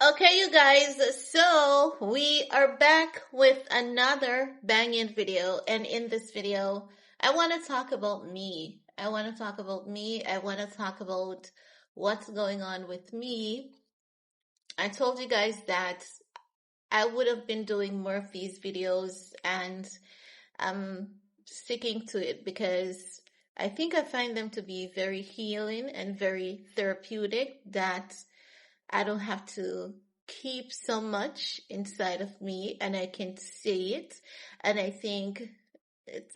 Okay, you guys, so we are back with another banging video. And in this video, I want to talk about me. I want to talk about me. I want to talk about what's going on with me. I told you guys that I would have been doing more of these videos, and I'm sticking to it because I think I find them to be very healing and very therapeutic, that I don't have to keep so much inside of me and I can say it. And I think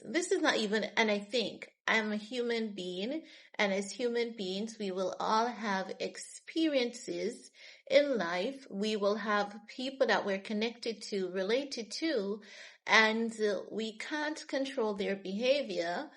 this is not even, and I think I'm a human being, and as human beings, we will all have experiences in life. We will have people that we're connected to, related to, and we can't control their behavior,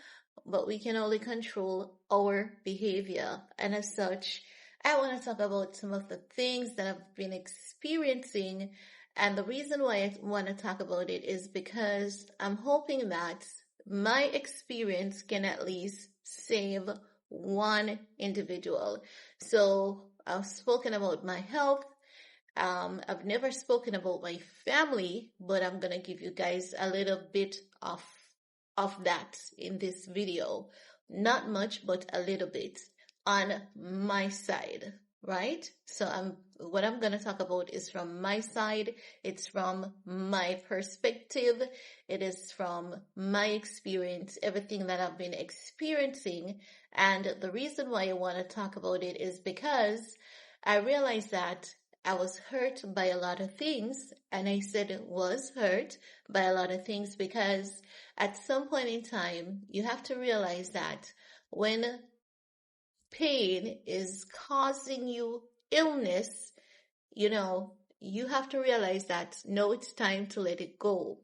but we can only control our behavior. And as such, I want to talk about some of the things that I've been experiencing. And the reason why I want to talk about it is because I'm hoping that my experience can at least save one individual. So I've spoken about my health. I've never spoken about my family, but I'm going to give you guys a little bit of that in this video. Not much, but a little bit on my side, right? So what I'm going to talk about is from my side. It's from my perspective. It is from my experience, everything that I've been experiencing. And the reason why I want to talk about it is because I realized that I was hurt by a lot of things, and I said it was hurt by a lot of things because at some point in time, you have to realize that when pain is causing you illness, you have to realize that no, it's time to let it go.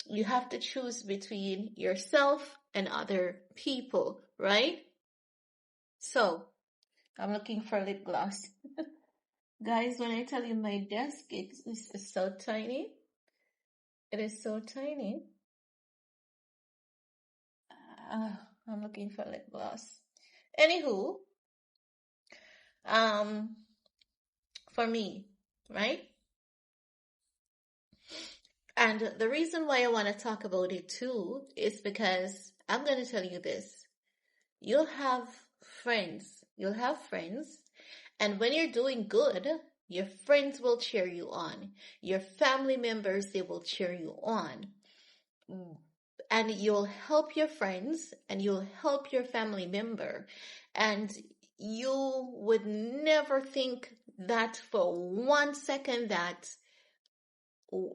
You have to choose between yourself and other people, right? So, I'm looking for lip gloss. Guys, when I tell you my desk is so tiny, it is so tiny. I'm looking for lip gloss. Anywho, for me, right? And the reason why I want to talk about it too is because I'm going to tell you this. You'll have friends. You'll have friends. And when you're doing good, your friends will cheer you on. Your family members, they will cheer you on. And you'll help your friends and you'll help your family member. And you would never think that for 1 second that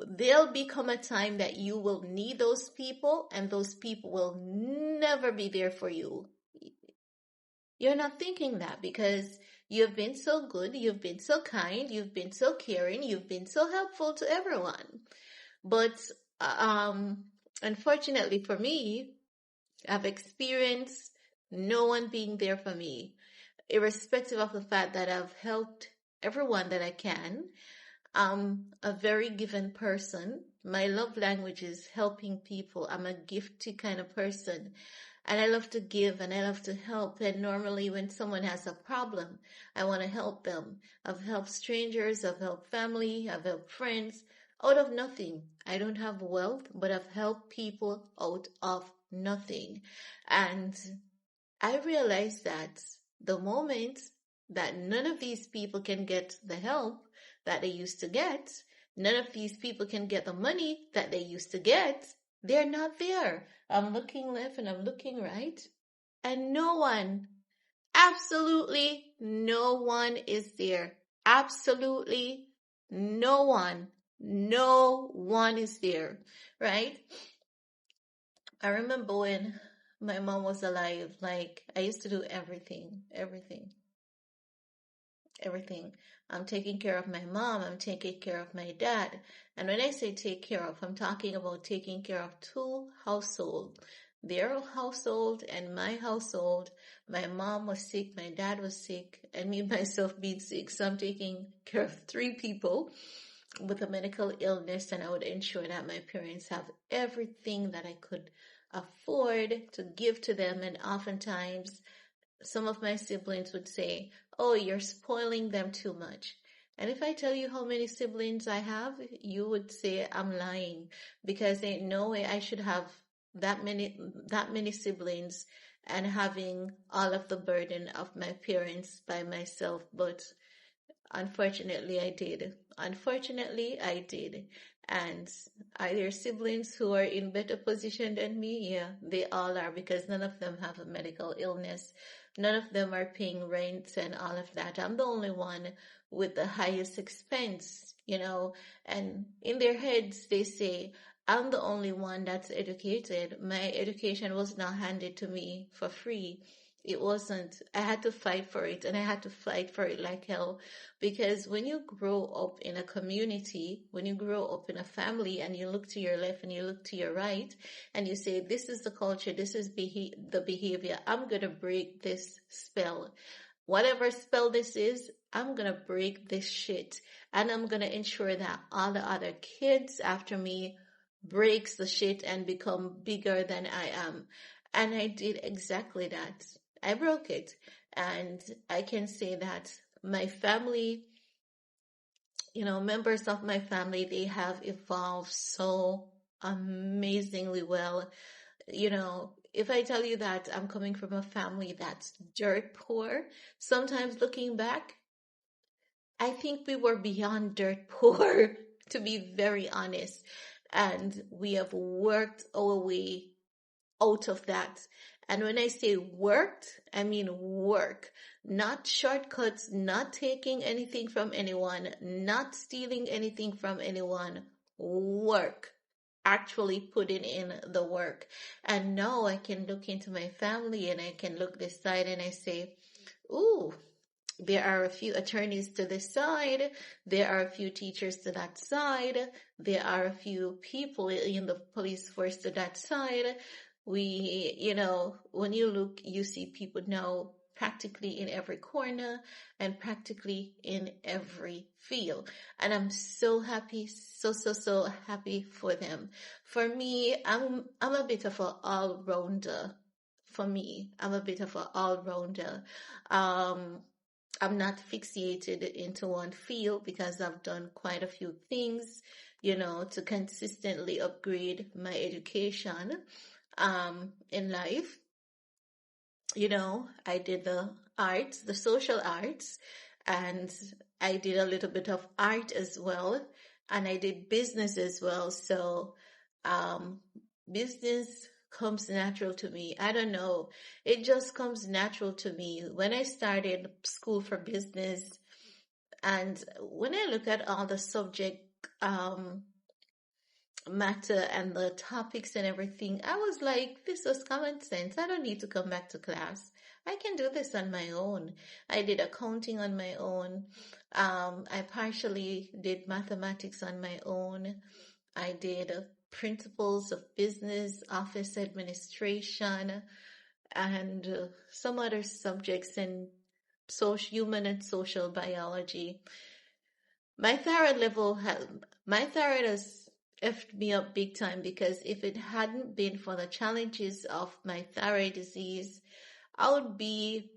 there'll become a time that you will need those people and those people will never be there for you. You're not thinking that because you've been so good, you've been so kind, you've been so caring, you've been so helpful to everyone. But unfortunately for me, I've experienced no one being there for me, irrespective of the fact that I've helped everyone that I can. I'm a very given person. My love language is helping people. I'm a gifty kind of person. And I love to give and I love to help. And normally when someone has a problem, I want to help them. I've helped strangers, I've helped family, I've helped friends out of nothing. I don't have wealth, but I've helped people out of nothing. And I realized that the moment that none of these people can get the help that they used to get, none of these people can get the money that they used to get, they're not there. I'm looking left and I'm looking right, and no one, absolutely no one is there. Absolutely no one. No one is there, right? I remember when my mom was alive, like I used to do everything. I'm taking care of my mom, I'm taking care of my dad. And when I say take care of, I'm talking about taking care of two households. Their household and my household. My mom was sick, my dad was sick, and me myself being sick. So I'm taking care of three people with a medical illness, and I would ensure that my parents have everything that I could afford to give to them. And oftentimes some of my siblings would say, "Oh, you're spoiling them too much." And if I tell you how many siblings I have, you would say I'm lying, because ain't no way I should have that many siblings and having all of the burden of my parents by myself. But unfortunately, I did. Unfortunately, I did. And are there siblings who are in better position than me? Yeah, they all are, because none of them have a medical illness. None of them are paying rent and all of that. I'm the only one with the highest expense, and in their heads, they say, I'm the only one that's educated. My education was not handed to me for free. It wasn't. I had to fight for it, and I had to fight for it like hell. Because when you grow up in a community, when you grow up in a family, and you look to your left and you look to your right, and you say, this is the culture, this is the behavior, I'm going to break this spell. Whatever spell this is, I'm going to break this shit. And I'm going to ensure that all the other kids after me breaks the shit and become bigger than I am. And I did exactly that. I broke it. And I can say that my family, members of my family, they have evolved so amazingly well. If I tell you that I'm coming from a family that's dirt poor, sometimes looking back, I think we were beyond dirt poor, to be very honest. And we have worked our way out of that. And when I say worked, I mean work, not shortcuts, not taking anything from anyone, not stealing anything from anyone. Work, actually putting in the work. And now I can look into my family and I can look this side and I say, ooh, there are a few attorneys to this side. There are a few teachers to that side. There are a few people in the police force to that side. When you look, you see people now practically in every corner and practically in every field. And I'm so happy, so happy for them. For me, I'm a bit of an all-rounder. For me, I'm a bit of an all-rounder. I'm not fixated into one field because I've done quite a few things, to consistently upgrade my education in life. I did the arts, the social arts, and I did a little bit of art as well, and I did business as well. So, business comes natural to me. I don't know. It just comes natural to me. When I started school for business, and when I look at all the subject matter and the topics and everything, I was like, this was common sense. I don't need to come back to class. I can do this on my own. I did accounting on my own. I partially did mathematics on my own. I did principles of business, office administration, and some other subjects in human and social biology. My my thyroid has effed me up big time, because if it hadn't been for the challenges of my thyroid disease, I would be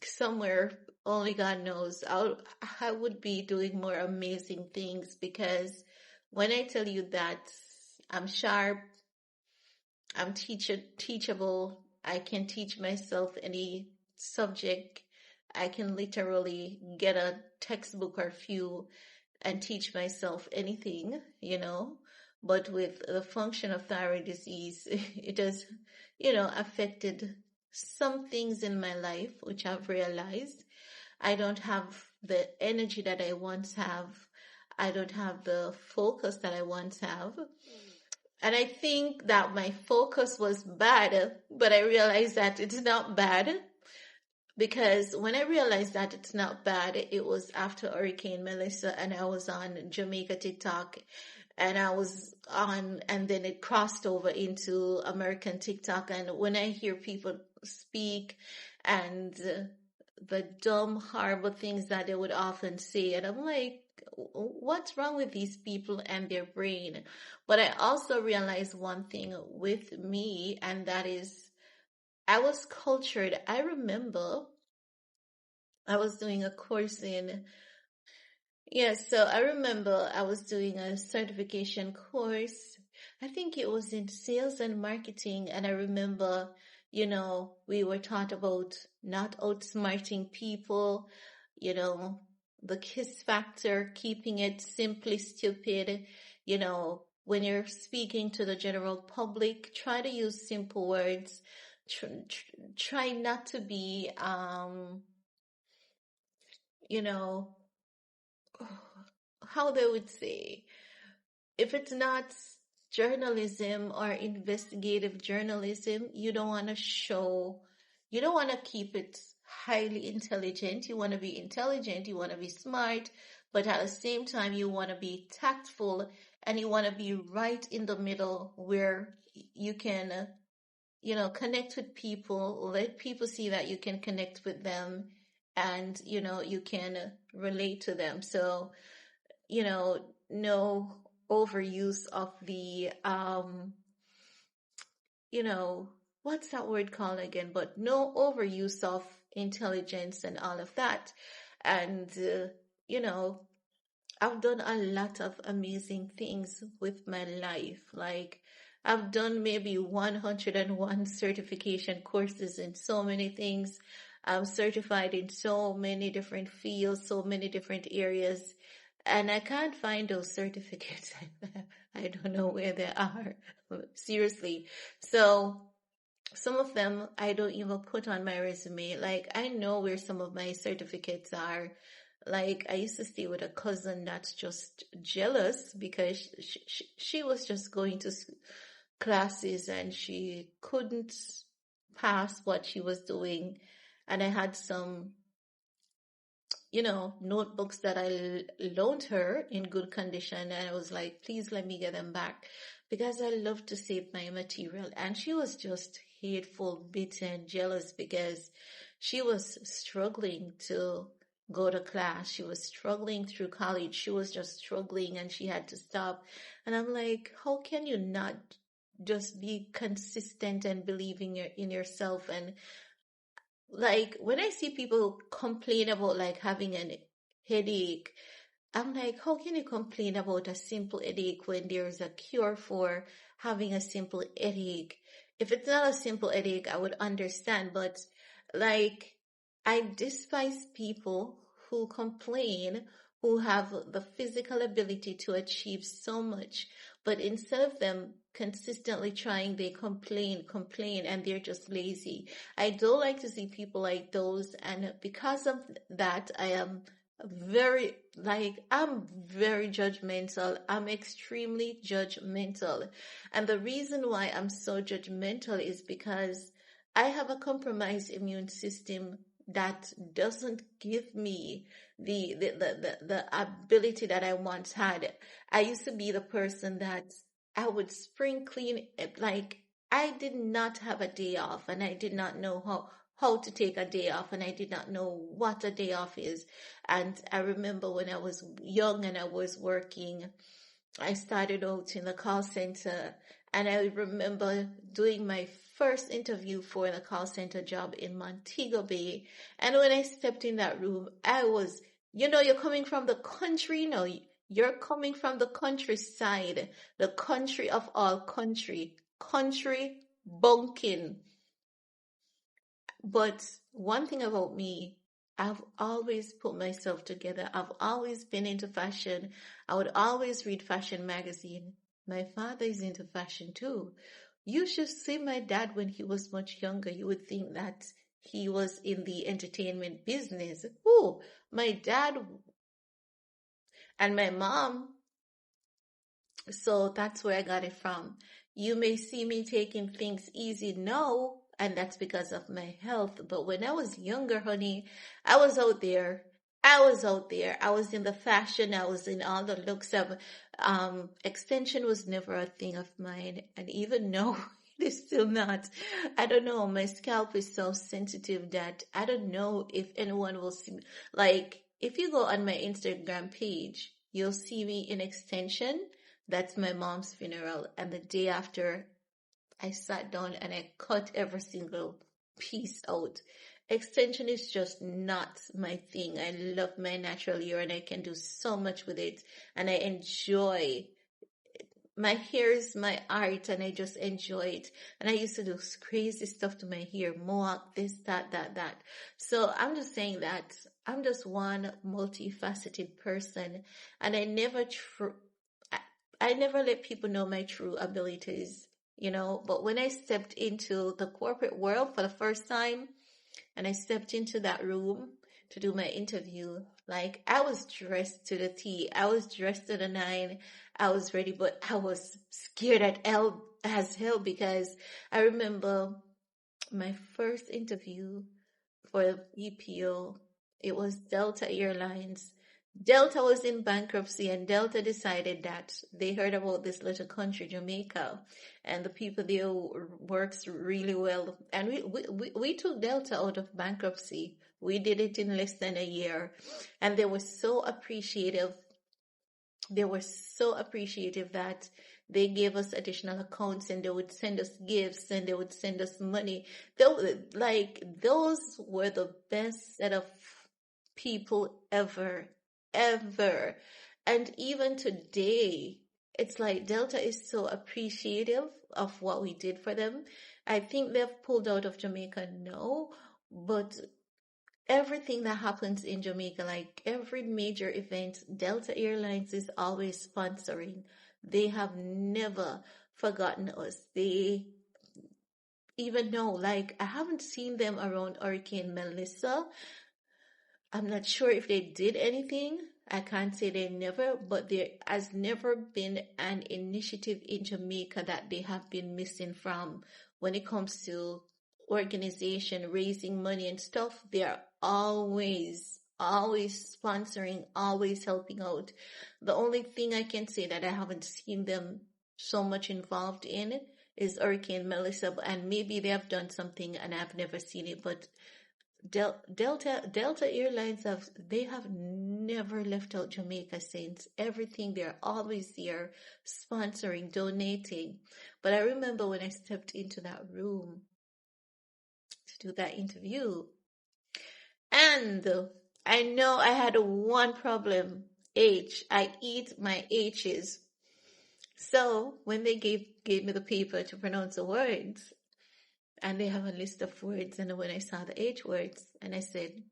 somewhere only God knows. I would be doing more amazing things, because when I tell you that I'm sharp, I'm teachable, I can teach myself any subject. I can literally get a textbook or few and teach myself anything, But with the function of thyroid disease, it has, affected some things in my life, which I've realized. I don't have the energy that I once have. I don't have the focus that I once have. And I think that my focus was bad, but I realized that it's not bad, because when I realized that it's not bad, it was after Hurricane Melissa, and I was on Jamaica TikTok, and I was on, and then it crossed over into American TikTok. And when I hear people speak and the dumb, horrible things that they would often say, and I'm like, what's wrong with these people and their brain? But I also realized one thing with me, and that is, I was cultured. I remember I was doing a course in, yes, so I remember I was doing a certification course. I think it was in sales and marketing. And I remember, we were taught about not outsmarting people, you know, the KISS factor, keeping it simply stupid. When you're speaking to the general public, try to use simple words. Try not to be, you know, how they would say, if it's not journalism or investigative journalism, you don't want to keep it highly intelligent. You want to be intelligent, you want to be smart, but at the same time, you want to be tactful and you want to be right in the middle where you can, connect with people, let people see that you can connect with them and, you can relate to them. So, no overuse of the you know, what's that word called again? But no overuse of intelligence and all of that. And you know, I've done a lot of amazing things with my life. Like, I've done maybe 101 certification courses in so many things. I'm certified in so many different fields, so many different areas. And I can't find those certificates. I don't know where they are. Seriously. So some of them I don't even put on my resume. Like, I know where some of my certificates are. Like, I used to stay with a cousin that's just jealous because she was just going to classes and she couldn't pass what she was doing. And I had some, notebooks that I loaned her in good condition. And I was like, please let me get them back because I love to save my material. And she was just hateful, bitter, and jealous because she was struggling to go to class. She was struggling through college. She was just struggling and she had to stop. And I'm like, how can you not just be consistent and believe in yourself? And like, when I see people complain about like having an headache, I'm like, how can you complain about a simple headache when there's a cure for having a simple headache? If it's not a simple headache, I would understand, but like, I despise people who complain, who have the physical ability to achieve so much, but instead of them consistently trying, they complain, and they're just lazy. I don't like to see people like those, and because of that, I'm very judgmental. I'm extremely judgmental. And the reason why I'm so judgmental is because I have a compromised immune system that doesn't give me the ability that I once had. I used to be the person that I would spring clean it, like, I did not have a day off and I did not know how to take a day off and I did not know what a day off is. And I remember when I was young and I was working, I started out in the call center and I remember doing my first interview for the call center job in Montego Bay. And when I stepped in that room, I was, you're coming from the country, no, you're coming from the countryside, the country of all country bunking. But one thing about me, I've always put myself together. I've always been into fashion. I would always read fashion magazine. My father is into fashion too. You should see my dad when he was much younger. You would think that he was in the entertainment business. Oh, my dad and my mom, so that's where I got it from. You may see me taking things easy now, and that's because of my health. But when I was younger, honey, I was out there. I was out there. I was in the fashion. I was in all the looks of, extension was never a thing of mine. And even now, it is still not. I don't know. My scalp is so sensitive that I don't know if anyone will see me. Like, if you go on my Instagram page, you'll see me in extension. That's my mom's funeral. And the day after, I sat down and I cut every single piece out. Extension is just not my thing. I love my natural hair and I can do so much with it. And I enjoy my hair is my art and I just enjoy it. And I used to do crazy stuff to my hair, mohawk, this, that. So I'm just saying that I'm just one multifaceted person and I never let people know my true abilities, but when I stepped into the corporate world for the first time, and I stepped into that room to do my interview. Like, I was dressed to the T. I was dressed to the nine. I was ready, but I was scared as hell because I remember my first interview for EPO. It was Delta Airlines. Delta was in bankruptcy and Delta decided that they heard about this little country, Jamaica, and the people there works really well. And we took Delta out of bankruptcy. We did it in less than a year. And they were so appreciative. They were so appreciative that they gave us additional accounts and they would send us gifts and they would send us money. Those were the best set of people ever, ever. And even today, it's like Delta is so appreciative of what we did for them. I think they've pulled out of Jamaica now, but everything that happens in Jamaica, like every major event, Delta Airlines is always sponsoring. They have never forgotten us. They even know, like, I haven't seen them around Hurricane Melissa. I'm not sure if they did anything. I can't say they never, but there has never been an initiative in Jamaica that they have been missing from when it comes to organization, raising money and stuff. They are always sponsoring, always helping out. The only thing I can say that I haven't seen them so much involved in is Hurricane Melissa, and maybe they have done something and I've never seen it, but Delta Airlines have never left out Jamaica since. Everything, they're always there sponsoring, donating. But I remember when I stepped into that room to do that interview, and I know I had one problem. I eat my H's. So when they gave me the paper to pronounce the words, and they have a list of words, and when I saw the H words, and I said,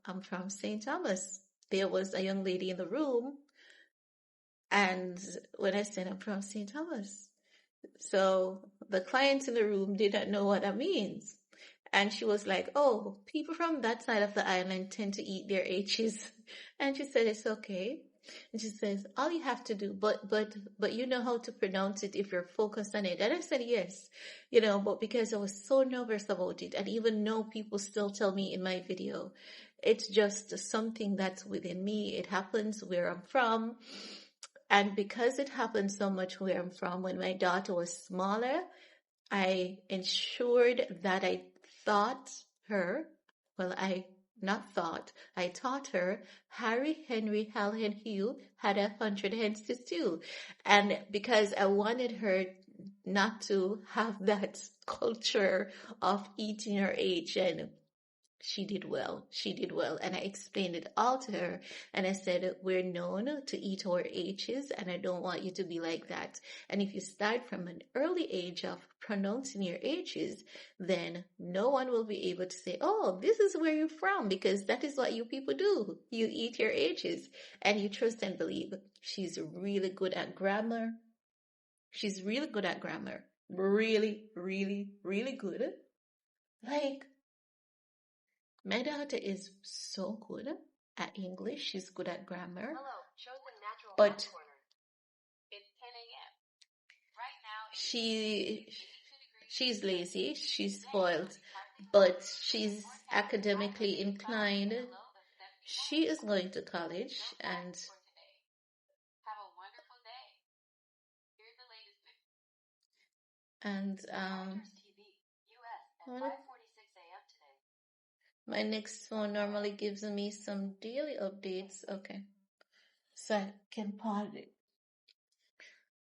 I'm from St. Thomas. There was a young lady in the room, and when I said I'm from St. Thomas, so the clients in the room didn't know what that means. And she was like, oh, people from that side of the island tend to eat their H's. And she said, it's okay. And she says, all you have to do, but you know how to pronounce it if you're focused on it. And I said, yes, but because I was so nervous about it, and even though people still tell me in my video, it's just something that's within me. It happens where I'm from. And because it happens so much where I'm from, when my daughter was smaller, I ensured that I taught her, I taught her Harry, Henry, Hal, and Hugh had 100 hens to stew. And because I wanted her not to have that culture of eating her age, and she did well. And I explained it all to her. And I said, we're known to eat our H's, and I don't want you to be like that. And if you start from an early age of pronouncing your H's, then no one will be able to say, oh, this is where you're from, because that is what you people do. You eat your H's, and you trust and believe. She's really good at grammar. Really, really, really good. Like, my daughter is so good at English. She's good at grammar. But she's lazy. She's spoiled. But she's academically inclined. She is going to college and my next phone normally gives me some daily updates. Okay. So I can pause it.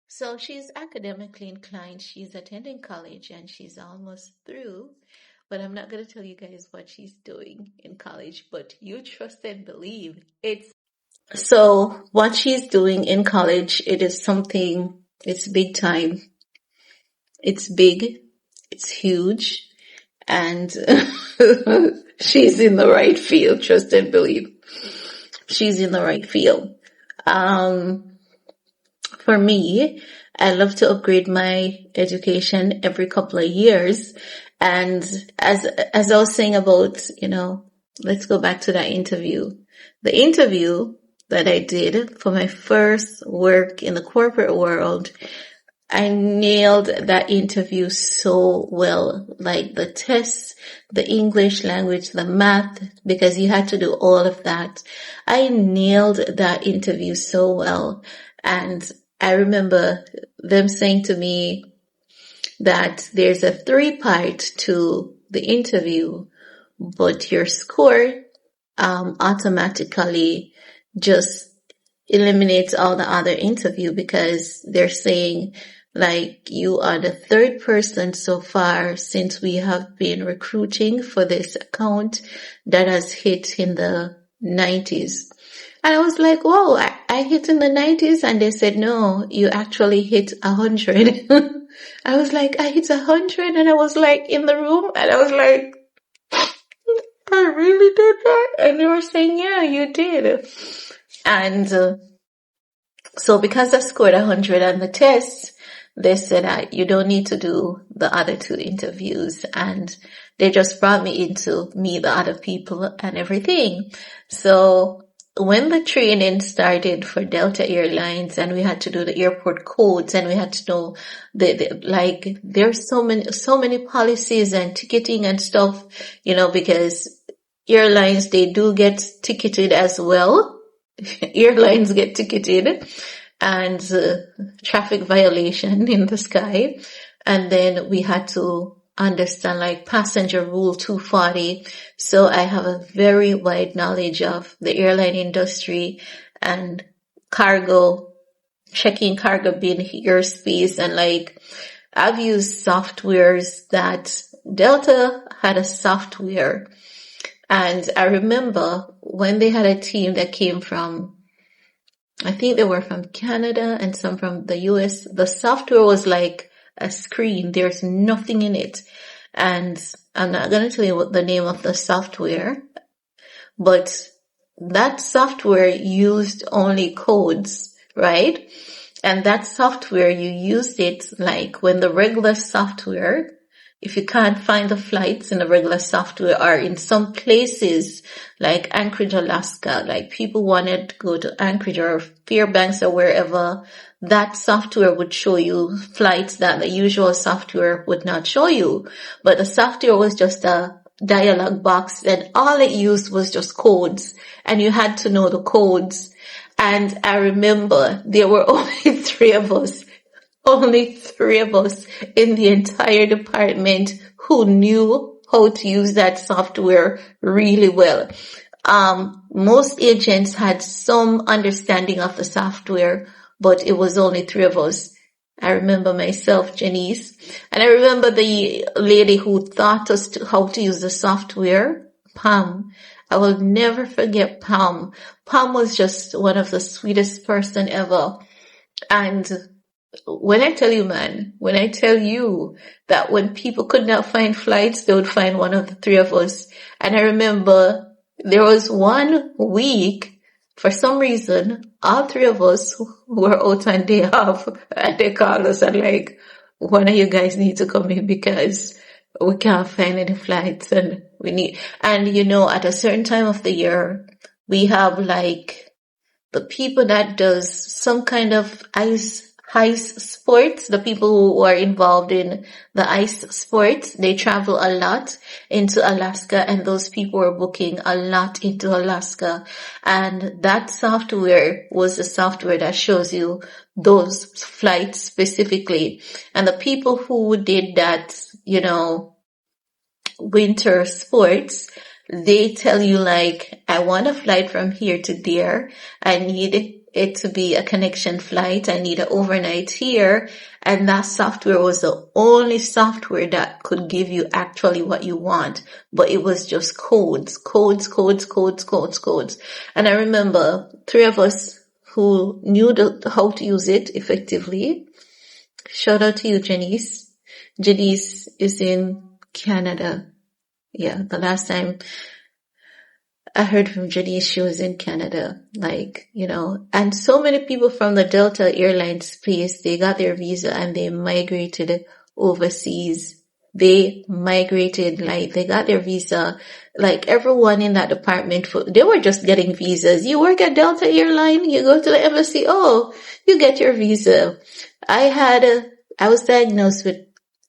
So she's academically inclined. She's attending college and she's almost through. but I'm not going to tell you guys what she's doing in college, but you trust and believe. So what she's doing in college, it is something, it's big time. It's big. It's huge. And she's in the right field, trust and believe. She's in the right field. For me, I love to upgrade my education every couple of years. And as I was saying about, let's go back to that interview. The interview that I did for my first work in the corporate world, I nailed that interview so well, like the tests, the English language, the math, because you had to do all of that. I nailed that interview so well. And I remember them saying to me that there's a 3-part to the interview, but your score automatically just eliminates all the other interview, because they're saying, like, you are the 3rd person so far since we have been recruiting for this account that has hit in the 90s. And I was like, whoa, I hit in the 90s? And they said, no, you actually hit 100. I was like, I hit 100? And I was like in the room, and I was like, I really did that? And they were saying, yeah, you did. And so because I scored 100 on the test, they said, you don't need to do the other 2 interviews. And they just brought me in to meet the other people and everything. So when the training started for Delta Airlines, and we had to do the airport codes, and we had to know there's so many policies and ticketing and stuff, because airlines, they do get ticketed as well. Airlines get ticketed, and traffic violation in the sky. And then we had to understand like passenger rule 240. So I have a very wide knowledge of the airline industry and cargo, checking cargo bin airspace, and like I've used softwares that Delta had a software. And I remember when they had a team that came from, I think they were from Canada and some from the US, the software was like a screen. There's nothing in it. And I'm not going to tell you what the name of the software, but that software used only codes, right? And that software, you used it like when the regular software, if you can't find the flights in the regular software, or in some places like Anchorage, Alaska, like people wanted to go to Anchorage or Fairbanks or wherever, that software would show you flights that the usual software would not show you. But the software was just a dialog box, and all it used was just codes, and you had to know the codes. And I remember there were only 3 of us. Only 3 of us in the entire department who knew how to use that software really well. Most agents had some understanding of the software, but it was only 3 of us. I remember myself, Janice, and I remember the lady who taught us how to use the software, Pam. I will never forget Pam. Pam was just one of the sweetest person ever. And when I tell you that when people could not find flights, they would find one of the 3 of us. And I remember there was one week, for some reason, all 3 of us were out on day off, and they called us and like, one of you guys need to come in because we can't find any flights, and at a certain time of the year, we have like the people that does some kind of ice sports, the people who are involved in the ice sports, they travel a lot into Alaska, and those people were booking a lot into Alaska. And that software was the software that shows you those flights specifically. And the people who did that, winter sports, They tell you like, I want a flight from here to there. I need it to be a connection flight. I need an overnight here. And that software was the only software that could give you actually what you want. But it was just codes, codes, codes, codes, codes, codes. And I remember three of us who knew how to use it effectively. Shout out to you, Janice. Janice is in Canada. Yeah, the last time I heard from Janice, she was in Canada. Like, and so many people from the Delta Airlines space, they got their visa and they migrated overseas. They migrated, like, they got their visa. Like, everyone in that department, they were just getting visas. You work at Delta Airline, you go to the embassy, oh, you get your visa. I was diagnosed with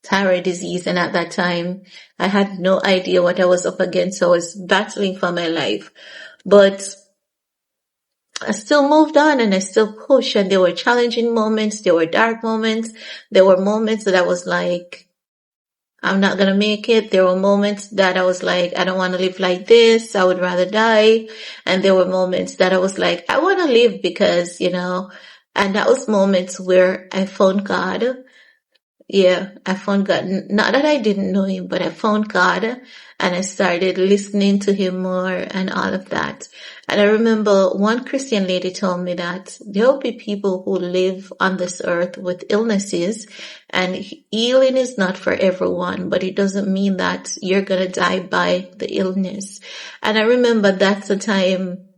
thyroid disease, and at that time I had no idea what I was up against. So I was battling for my life, but I still moved on and I still pushed, and there were challenging moments, there were dark moments, there were moments that I was like, I'm not gonna make it. There were moments that I was like, I don't want to live like this, I would rather die. And there were moments that I was like, I want to live because, and that was moments where I found God. Yeah, I found God. Not that I didn't know him, but I found God and I started listening to him more and all of that. And I remember one Christian lady told me that there will be people who live on this earth with illnesses, and healing is not for everyone, but it doesn't mean that you're going to die by the illness. And I remember that's the time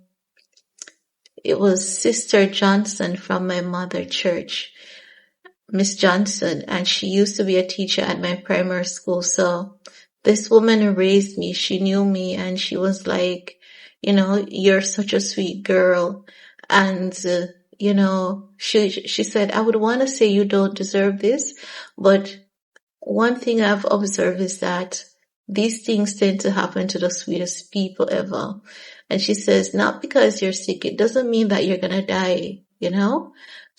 it was Sister Johnson from my mother church. Miss Johnson, and she used to be a teacher at my primary school. So this woman who raised me, she knew me, and she was like, you're such a sweet girl. And, she said, I would want to say you don't deserve this, but one thing I've observed is that these things tend to happen to the sweetest people ever. And she says, not because you're sick, it doesn't mean that you're going to die,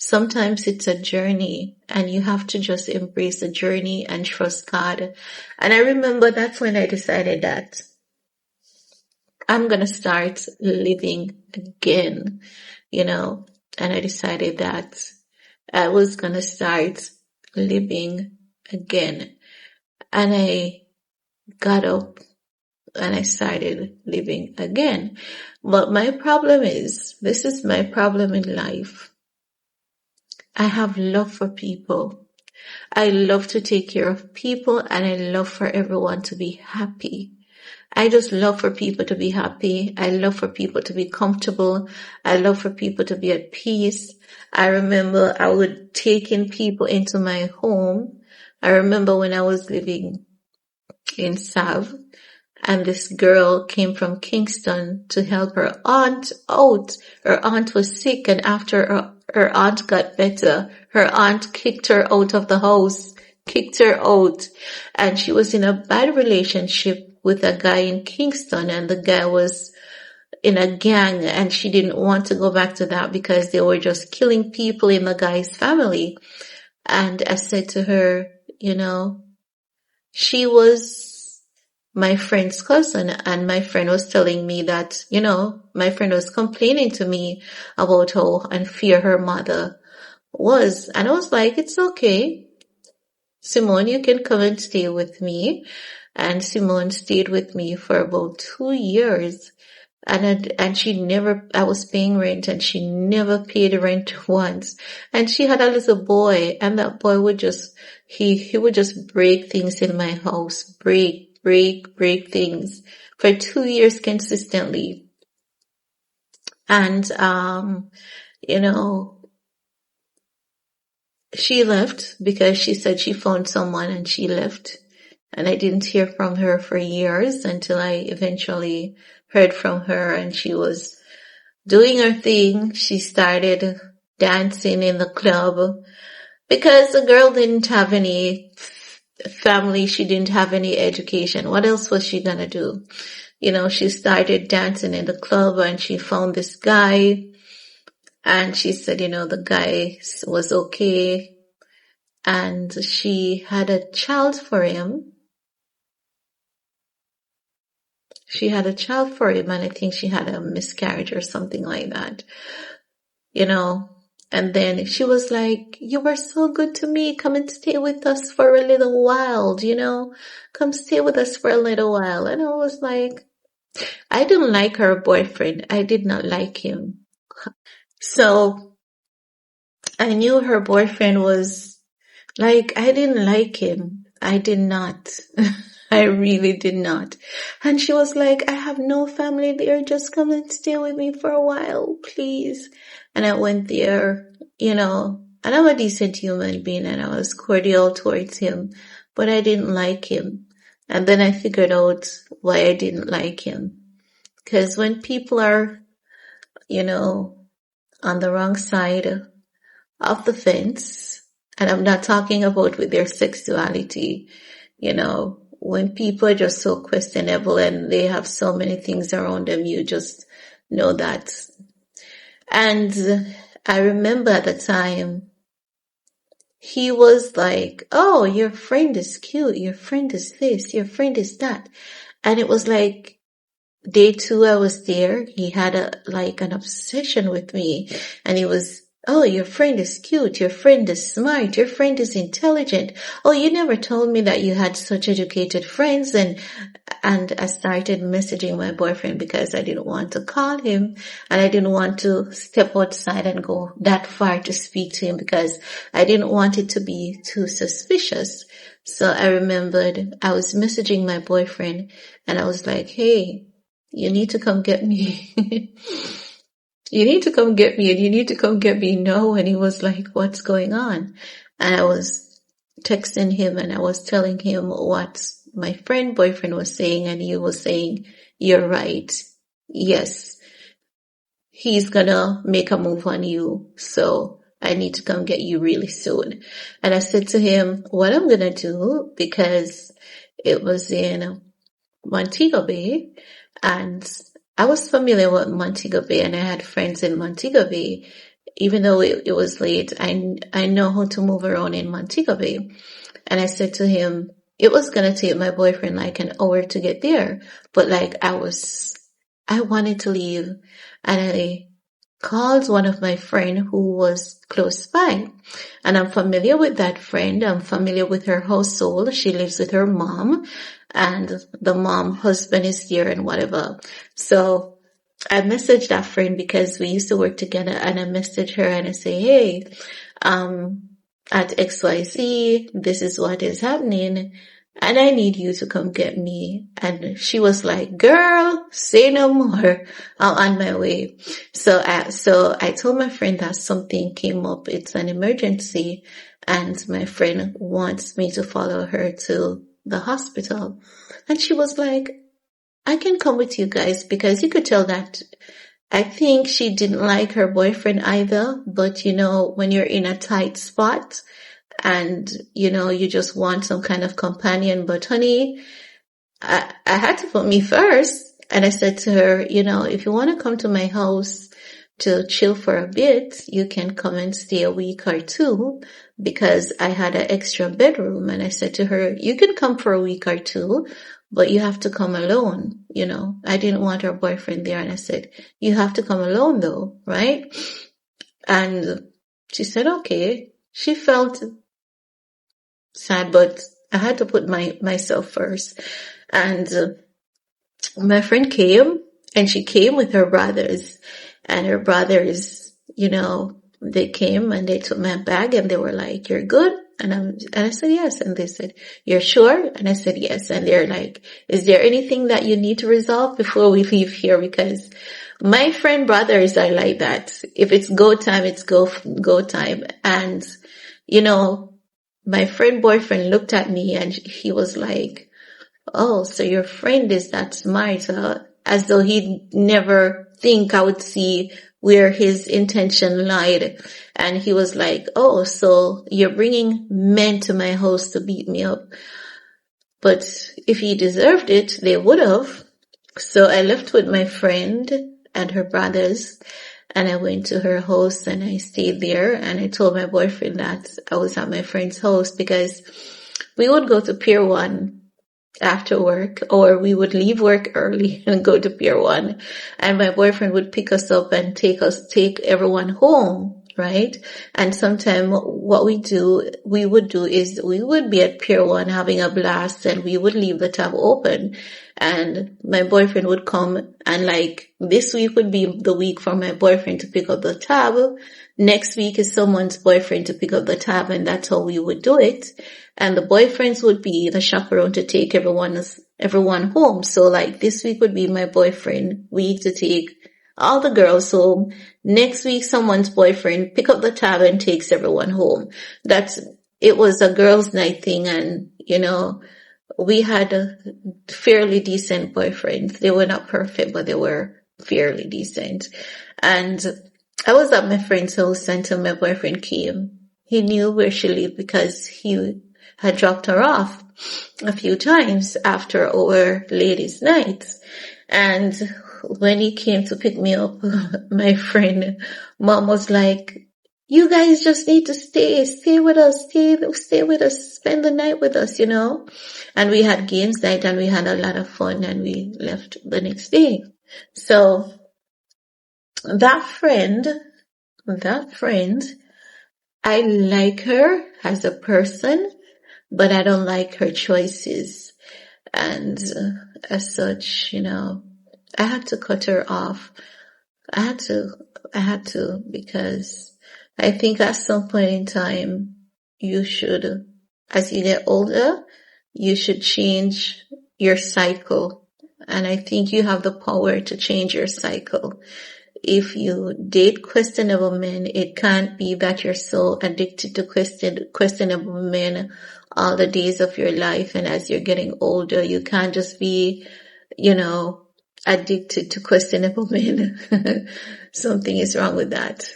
Sometimes it's a journey, and you have to just embrace the journey and trust God. And I remember that's when I decided that I'm going to start living again, and I decided that I was going to start living again. And I got up and I started living again. But my problem is, this is my problem in life. I have love for people. I love to take care of people, and I love for everyone to be happy. I just love for people to be happy. I love for people to be comfortable. I love for people to be at peace. I remember I would take in people into my home. I remember when I was living in Sav, and this girl came from Kingston to help her aunt out. Her aunt was sick, and after her aunt got better, her aunt kicked her out of the house, kicked her out. And she was in a bad relationship with a guy in Kingston, and the guy was in a gang, and she didn't want to go back to that because they were just killing people in the guy's family. And I said to her, she was my friend's cousin, and my friend was telling me that, my friend was complaining to me about how unfair her mother was. And I was like, it's okay, Simone, you can come and stay with me. And Simone stayed with me for about 2 years. And I was paying rent, and she never paid rent once. And she had a little boy, and that boy would just, he would just break things in my house, break things for 2 years consistently. And, she left because she said she found someone, and she left. And I didn't hear from her for years until I eventually heard from her, and she was doing her thing. She started dancing in the club because the girl didn't have any family. She didn't have any education. What else was she gonna do? She started dancing in the club, and she found this guy, and she said, the guy was okay, and she had a child for him. She had a child for him, and I think she had a miscarriage or something like that, you know. And then she was like, you were so good to me. Come and stay with us for a little while, you know. Come stay with us for a little while. And I was like, I didn't like her boyfriend. I did not like him. So I knew her boyfriend was like, I didn't like him. I did not. I really did not. And she was like, I have no family there. Just come and stay with me for a while, please. And I went there, you know, and I'm a decent human being and I was cordial towards him, but I didn't like him. And then I figured out why I didn't like him. Because when people are, you know, on the wrong side of the fence, and I'm not talking about with their sexuality, you know, when people are just so questionable and they have so many things around them, you just know that. And I remember at the time, he was like, oh, your friend is cute, your friend is this, your friend is that. And it was like, day 2 I was there, he had an obsession with me, and he was, oh, your friend is cute, your friend is smart, your friend is intelligent. Oh, you never told me that you had such educated friends. And I started messaging my boyfriend because I didn't want to call him and I didn't want to step outside and go that far to speak to him because I didn't want it to be too suspicious. So I remembered I was messaging my boyfriend and I was like, hey, you need to come get me. You need to come get me and you need to come get me now. And he was like, what's going on? And I was texting him and I was telling him what my friend boyfriend was saying, and he was saying, you're right. Yes, he's gonna make a move on you. So I need to come get you really soon. And I said to him, what I'm gonna do, because it was in Montego Bay and I was familiar with Montego Bay and I had friends in Montego Bay. Even though it was late, I know how to move around in Montego Bay. And I said to him, it was going to take my boyfriend like an hour to get there. But like I wanted to leave. And I called one of my friends who was close by. And I'm familiar with that friend. I'm familiar with her household. She lives with her mom. And the mom husband is there and whatever. So I messaged that friend because we used to work together, and I messaged her and I say, hey, at XYZ, this is what is happening and I need you to come get me. And she was like, girl, say no more. I'm on my way. So I told my friend that something came up. It's an emergency and my friend wants me to follow her to the hospital. And she was like, I can come with you guys, because you could tell that I think she didn't like her boyfriend either. But you know, when you're in a tight spot and you know, you just want some kind of companion. But honey, I had to put me first. And I said to her, you know, if you want to come to my house to chill for a bit, you can come and stay a week or two, because I had an extra bedroom. And I said to her, you can come for a week or two, but you have to come alone. You know, I didn't want her boyfriend there. And I said, you have to come alone though, right? And she said, okay. She felt sad, but I had to put myself first. And my friend came, and she came with her brothers, and her brothers, you know, they came and they took my bag and they were like, you're good? And I said, yes. And they said, you're sure? And I said, yes. And they're like, is there anything that you need to resolve before we leave here? Because my friend brothers are like that. If it's go time, it's go time. And, you know, my friend boyfriend looked at me and he was like, oh, so your friend is that smart, as though he'd never think I would see where his intention lied. And he was like, oh, so you're bringing men to my house to beat me up. But if he deserved it, they would have. So I left with my friend and her brothers, and I went to her house and I stayed there. And I told my boyfriend that I was at my friend's house, because we would go to Pier 1 after work, or we would leave work early and go to Pier 1, and my boyfriend would pick us up and take everyone home, right? And sometime what we would do is we would be at Pier 1 having a blast, and we would leave the tab open, and my boyfriend would come, and like this week would be the week for my boyfriend to pick up the tab. Next week is someone's boyfriend to pick up the tab, and that's how we would do it. And the boyfriends would be the chaperone to take everyone home. So like this week would be my boyfriend week to take all the girls home. Next week, someone's boyfriend pick up the tab and takes everyone home. It was a girls' night thing, and we had a fairly decent boyfriends. They were not perfect, but they were fairly decent. And I was at my friend's house until my boyfriend came. He knew where she lived because he had dropped her off a few times after our ladies' nights. And when he came to pick me up, my friend mom was like, you guys just need to stay with us, stay with us, spend the night with us, And we had games night and we had a lot of fun, and we left the next day. So that friend, I like her as a person, but I don't like her choices. And as such, I had to cut her off. I had to, because I think at some point in time, you should, as you get older, you should change your cycle. And I think you have the power to change your cycle. If you date questionable men, it can't be that you're so addicted to questionable men all the days of your life. And as you're getting older, you can't just be, addicted to questionable men. Something is wrong with that.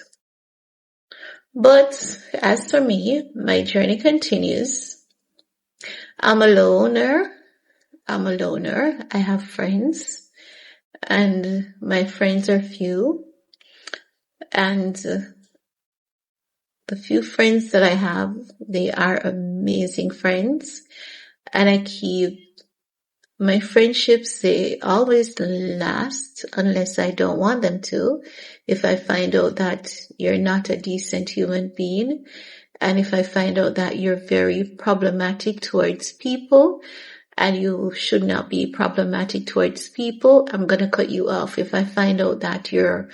But as for me, my journey continues. I'm a loner. I have friends, and my friends are few. And the few friends that I have, they are amazing friends. And I keep my friendships, they always last unless I don't want them to. If I find out that you're not a decent human being, and if I find out that you're very problematic towards people, and you should not be problematic towards people, I'm going to cut you off. If I find out that you're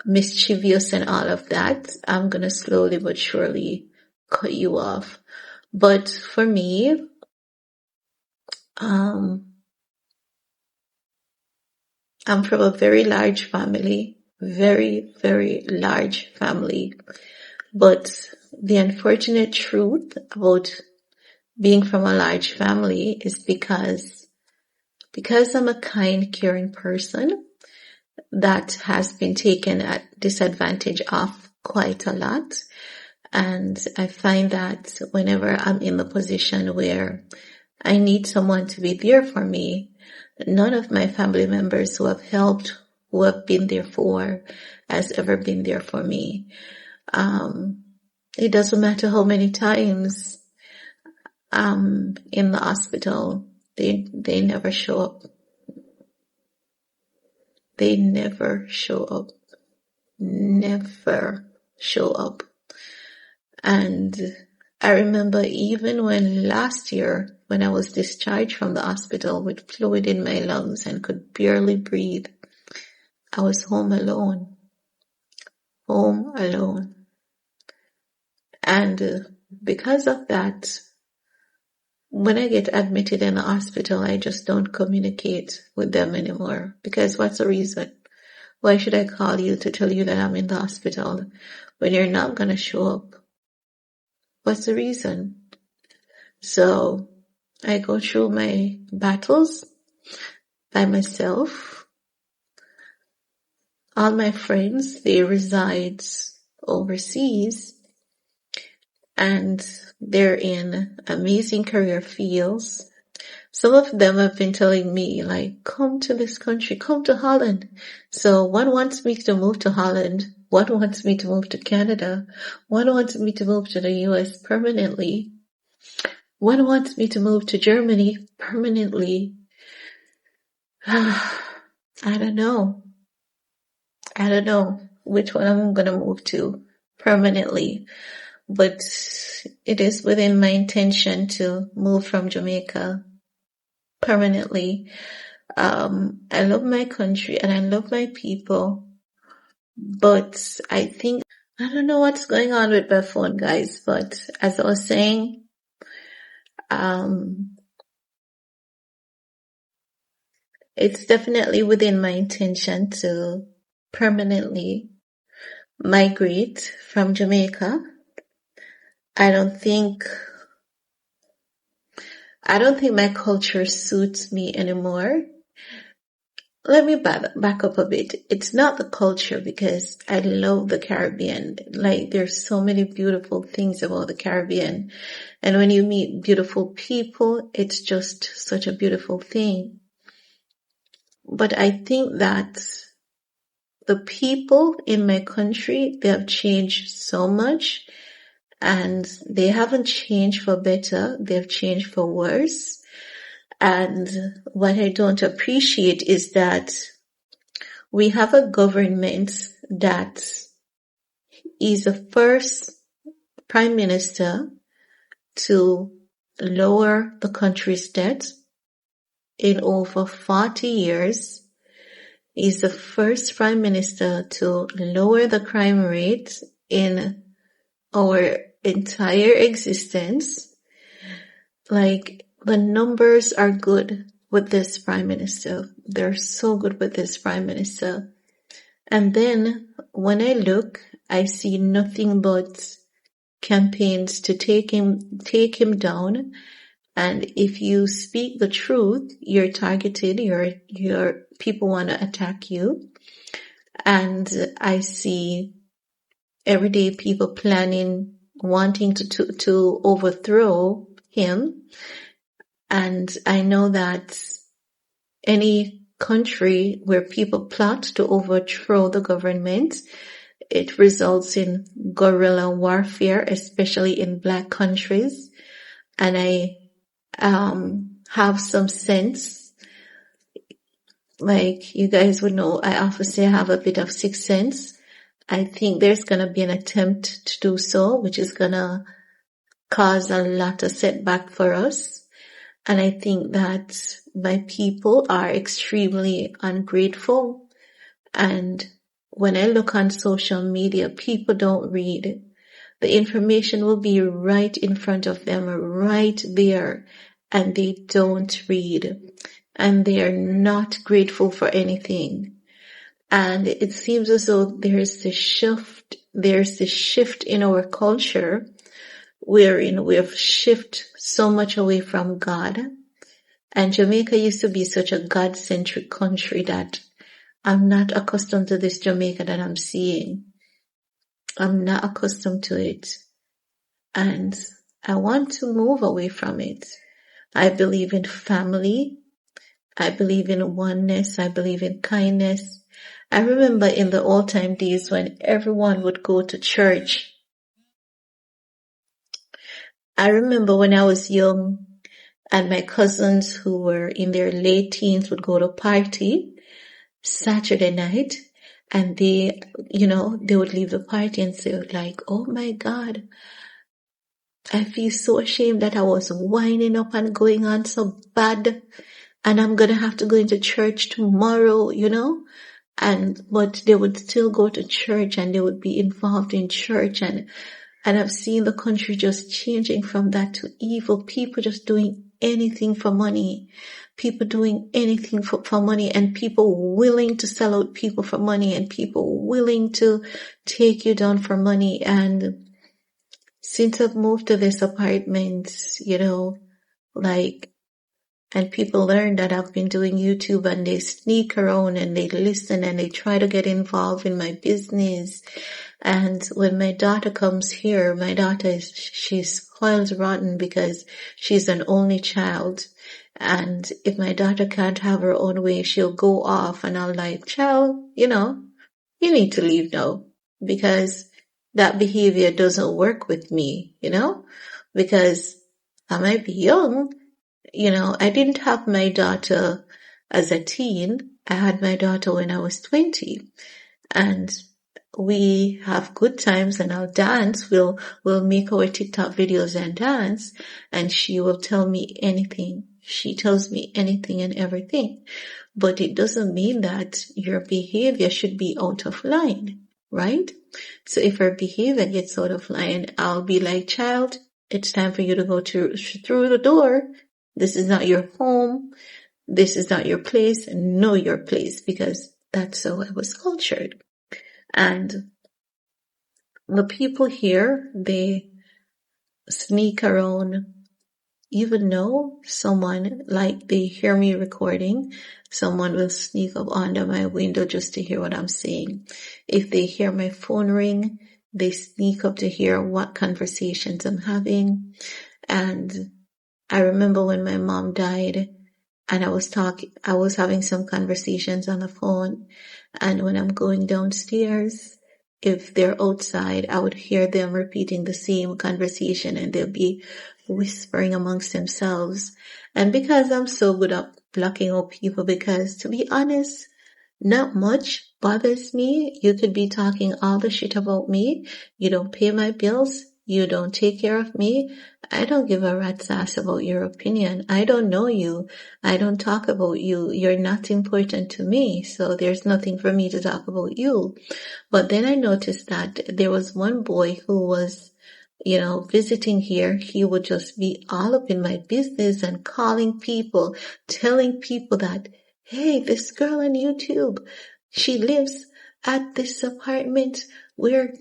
mischievous and all of that, I'm going to slowly but surely cut you off. But for me, I'm from a very large family, very, very large family. But the unfortunate truth about being from a large family is because I'm a kind, caring person, that has been taken at disadvantage of quite a lot. And I find that whenever I'm in the position where I need someone to be there for me, none of my family members who have helped, who have been there for, has ever been there for me. It doesn't matter how many times I'm in the hospital, they never show up. They never show up. Never show up. And I remember even when last year, when I was discharged from the hospital with fluid in my lungs and could barely breathe, I was home alone. And because of that, when I get admitted in the hospital, I just don't communicate with them anymore. Because what's the reason? Why should I call you to tell you that I'm in the hospital when you're not going to show up? What's the reason? So I go through my battles by myself. All my friends, they reside overseas, and they're in amazing career fields. Some of them have been telling me, like, come to this country, come to Holland. So one wants me to move to Holland. One wants me to move to Canada. One wants me to move to the US permanently. One wants me to move to Germany permanently. I don't know. I don't know which one I'm going to move to permanently, but it is within my intention to move from Jamaica permanently. I love my country and I love my people, but I don't know what's going on with my phone, guys, but as I was saying, it's definitely within my intention to permanently migrate from Jamaica. I don't think my culture suits me anymore. Let me back up a bit. It's not the culture, because I love the Caribbean. Like, there's so many beautiful things about the Caribbean. And when you meet beautiful people, it's just such a beautiful thing. But I think that the people in my country, they have changed so much, and they haven't changed for better. They've changed for worse. And what I don't appreciate is that we have a government that is the first prime minister to lower the country's debt in over 40 years. He's the first prime minister to lower the crime rate in our entire existence. Like, the numbers are good with this prime minister. They're so good with this prime minister. And then when I look, I see nothing but campaigns to take him down. And if you speak the truth, you're targeted, your people want to attack you. And I see everyday people planning, wanting to overthrow him. And I know that any country where people plot to overthrow the government, it results in guerrilla warfare, especially in Black countries. And I have some sense. Like, you guys would know, I often say I have a bit of sixth sense. I think there's going to be an attempt to do so, which is going to cause a lot of setback for us. And I think that my people are extremely ungrateful. And when I look on social media, people don't read. The information will be right in front of them, right there, and they don't read. And they are not grateful for anything. And it seems as though there's this shift in our culture wherein we have shifted so much away from God. And Jamaica used to be such a God-centric country that I'm not accustomed to this Jamaica that I'm seeing. I'm not accustomed to it. And I want to move away from it. I believe in family. I believe in oneness. I believe in kindness. I remember in the old time days when everyone would go to church. I remember when I was young and my cousins who were in their late teens would go to party Saturday night, and they would leave the party and say like, oh my God, I feel so ashamed that I was winding up and going on so bad, and I'm going to have to go into church tomorrow, but they would still go to church and they would be involved in church. And I've seen the country just changing from that to evil. People just doing anything for money. People doing anything for money, and people willing to sell out people for money, and people willing to take you down for money. And since I've moved to this apartment, and people learn that I've been doing YouTube, and they sneak around and they listen and they try to get involved in my business. And when my daughter comes here, she's spoiled rotten because she's an only child. And if my daughter can't have her own way, she'll go off, and I'm like, child, you need to leave now, because that behavior doesn't work with me, because I might be young. I didn't have my daughter as a teen. I had my daughter when I was 20. And we have good times and I'll dance. We'll make our TikTok videos and dance, and she will tell me anything. She tells me anything and everything. But it doesn't mean that your behavior should be out of line, right? So if her behavior gets out of line, I'll be like, child, it's time for you to go through the door. This is not your home. This is not your place. Know your place, because that's how I was cultured. And the people here, they sneak around, even though someone, like they hear me recording, someone will sneak up under my window just to hear what I'm saying. If they hear my phone ring, they sneak up to hear what conversations I'm having. And I remember when my mom died, and I was having some conversations on the phone, and when I'm going downstairs, if they're outside, I would hear them repeating the same conversation, and they'll be whispering amongst themselves. And because I'm so good at blocking out people, because to be honest, not much bothers me. You could be talking all the shit about me. You don't pay my bills. You don't take care of me. I don't give a rat's ass about your opinion. I don't know you. I don't talk about you. You're not important to me. So there's nothing for me to talk about you. But then I noticed that there was one boy who was, visiting here. He would just be all up in my business and calling people, telling people that, hey, this girl on YouTube, she lives at this apartment where,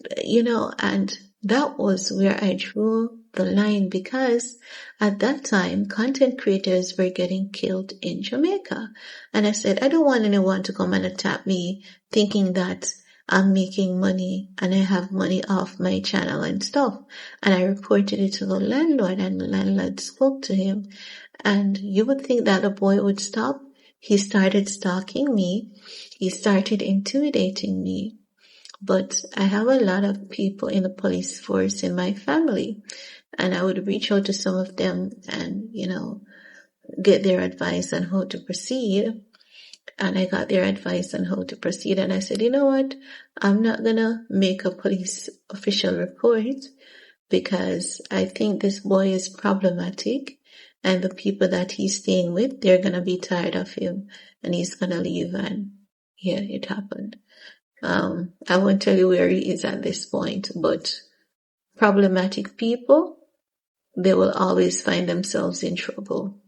and that was where I drew the line, because at that time, content creators were getting killed in Jamaica. And I said, I don't want anyone to come and attack me thinking that I'm making money and I have money off my channel and stuff. And I reported it to the landlord, and the landlord spoke to him. And you would think that the boy would stop. He started stalking me. He started intimidating me. But I have a lot of people in the police force in my family, and I would reach out to some of them and, get their advice on how to proceed. And I got their advice on how to proceed. And I said, you know what? I'm not going to make a police official report, because I think this boy is problematic, and the people that he's staying with, they're going to be tired of him, and he's going to leave. And yeah, it happened. I won't tell you where he is at this point, but problematic people, they will always find themselves in trouble,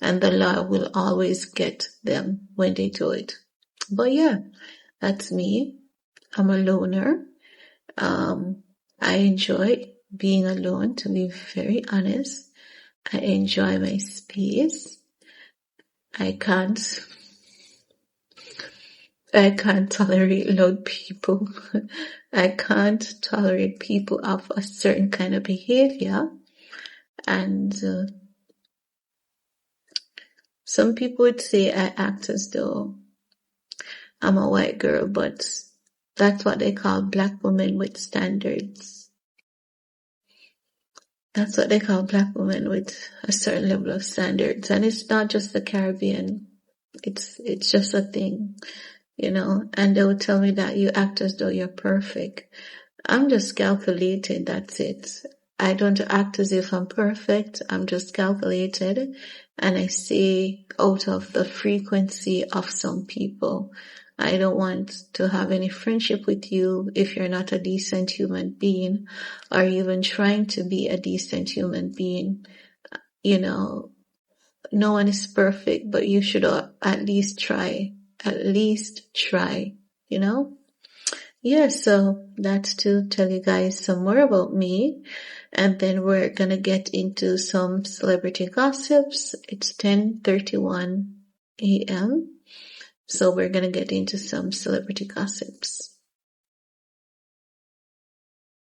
and the law will always get them when they do it. But yeah, that's me. I'm a loner. I enjoy being alone, to be very honest. I enjoy my space. I can't tolerate loud people. I can't tolerate people of a certain kind of behavior. And some people would say I act as though I'm a white girl, but that's what they call black women with standards. That's what they call black women with a certain level of standards. And it's not just the Caribbean. It's just a thing, and they would tell me that you act as though you're perfect. I'm just calculated, that's it. I don't act as if I'm perfect. I'm just calculated, and I stay out of the frequency of some people. I don't want to have any friendship with you if you're not a decent human being, or even trying to be a decent human being. No one is perfect, but you should at least try. Yeah, so that's to tell you guys some more about me. And then we're gonna get into some celebrity gossips. It's 10:31 a.m. So we're gonna get into some celebrity gossips.